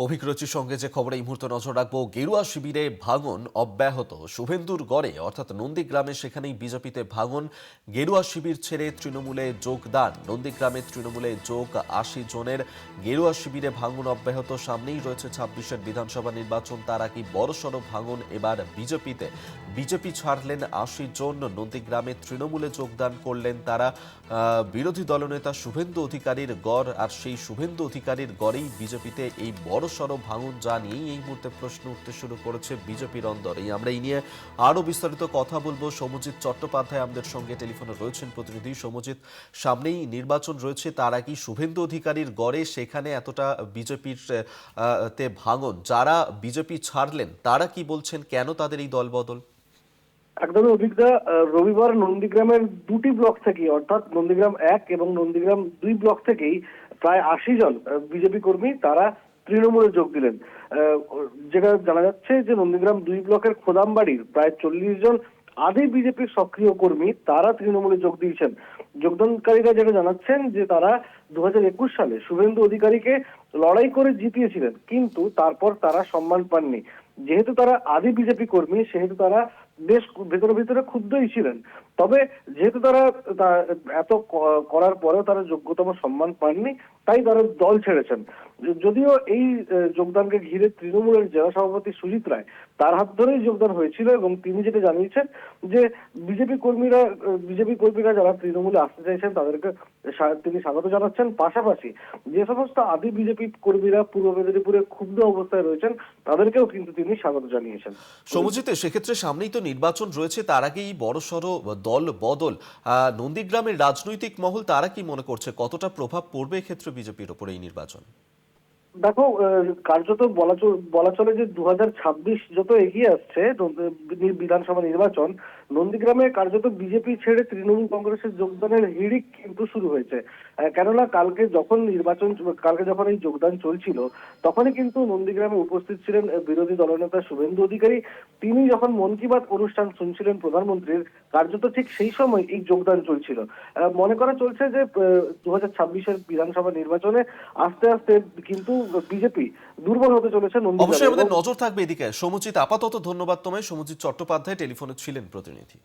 অভিরুচির সঙ্গে যে খবরে এই মুহূর্তে নজর রাখবো, গেরুয়া শিবিরে ভাঙন অব্যাহত। শুভেন্দুর গড়ে অর্থাৎ নন্দীগ্রামে সেখানেই বিজেপিতে ভাঙন। গেরুয়া শিবির ছেড়ে তৃণমূলে যোগদান। নন্দীগ্রামে তৃণমূলে যোগ ৮০ জনের। গেরুয়া শিবিরে ভাঙন অব্যাহত। সামনেই রয়েছে ২৬-এর বিধানসভা নির্বাচন। তার আগে বড়সড় ভাঙন এবার বিজেপিতে। বিজেপি ছাড়লেন ৮০ জন। নন্দীগ্রামে তৃণমূলে যোগদান করলেন তারা। বিরোধী দলনেতা শুভেন্দু অধিকারীর গড়, আর সেই শুভেন্দু অধিকারীর গড়েই বিজেপিতে এই বড়সড় ভাঙন, যা নিয়েই এই মুহূর্তে প্রশ্ন উঠতে শুরু করেছে বিজেপির অন্দরে। আমরা এই নিয়ে আরো বিস্তারিত কথা বলবো। সৌম্যজিৎ চট্টোপাধ্যায় আমাদের সঙ্গে টেলিফোনে রয়েছেন প্রতিনিধি। সৌম্যজিৎ, সামনেই নির্বাচন রয়েছে, তার আগে শুভেন্দু অধিকারীর গড়ে সেখানে এতটা বিজেপির তে ভাঙন। যারা বিজেপি ছাড়লেন তারা কি বলছেন, কেন তাদের এই দলবদল? একদমই অভিজ্ঞতা। রবিবার নন্দীগ্রামের দুটি ব্লক থেকে, অর্থাৎ নন্দীগ্রাম ১ এবং নন্দীগ্রাম ২ ব্লক থেকেই প্রায় ৮০ জন বিজেপি কর্মী তারা তৃণমূলে যোগ দিলেন। যেটা জানা যাচ্ছে যে নন্দীগ্রাম ২ ব্লকের খোদামবাড়ির প্রায় ৪০ জন আদি বিজেপির সক্রিয় কর্মী তারা তৃণমূলে যোগ দিয়েছেন। যোগদানকারীরা যেটা জানাচ্ছেন যে তারা ২০২১ সালে শুভেন্দু অধিকারীকে লড়াই করে জিতিয়েছিলেন, কিন্তু তারপর তারা সম্মান পাননি। যেহেতু তারা আদি বিজেপি কর্মী, সেহেতু তারা বেশ ভেতরে ভেতরে ক্ষুব্ধই ছিলেন। তবে যেহেতু তারা এত করার পরেও তারা যোগ্যতম সম্মান পাননি, তাই তারা দল ছেড়েছেন। যদিও এই যোগদানকে ঘিরে তৃণমূলের জেলা সভাপতি সুজিত রায়, তার হাত ধরেই যোগদান হয়েছিল, এবং তিনি যেটা জানিয়েছেন যে বিজেপি কর্মীরা যারা তৃণমূলে আসতে চাইছেন তাদেরকে তিনি স্বাগত জানাচ্ছেন। পাশাপাশি যে সমস্ত আদি বিজেপি কর্মীরা পূর্ব মেদিনীপুরে ক্ষুব্ধ অবস্থায় রয়েছেন তাদেরকেও কিন্তু তিনি স্বাগত জানিয়েছেন। সৌম্যজিৎ, সেক্ষেত্রে সামনেই তো নির্বাচন রয়েছে, তার আগেই বড়সড় দল বদল। নন্দীগ্রামের রাজনৈতিক মহল তারা কি মনে করছে, কতটা প্রভাব পড়বে এক্ষেত্রে বিজেপির ওপরে এই নির্বাচন? দেখো, কার্যত বলা চলে যে ২০২৬ যত এগিয়ে আসছে বিধানসভা নির্বাচন, নন্দীগ্রামে কার্যত বিজেপি ছেড়ে তৃণমূল কংগ্রেসের যোগদানের হিড়িক কিন্তু শুরু হয়েছে। কেননা কালকে যখন এই যোগদান চলছিল, তখনই কিন্তু নন্দীগ্রামে উপস্থিত ছিলেন বিরোধী দলনেতা শুভেন্দু অধিকারী। তিনি যখন মন কি বাত অনুষ্ঠান শুনছিলেন প্রধানমন্ত্রীর, কার্যত ঠিক সেই সময় এই যোগদান চলছিল। মনে করা চলছে যে ২০২৬-এর বিধানসভা নির্বাচনে আস্তে আস্তে কিন্তু বিজেপি দুর্বল হতে চলেছে। অবশ্যই আমাদের নজর থাকবে এদিকে। সৌম্যজিৎ, আপাতত ধন্যবাদ তোমায়। সৌম্যজিৎ চট্টোপাধ্যায় টেলিফোনে ছিলেন প্রতিনিধি।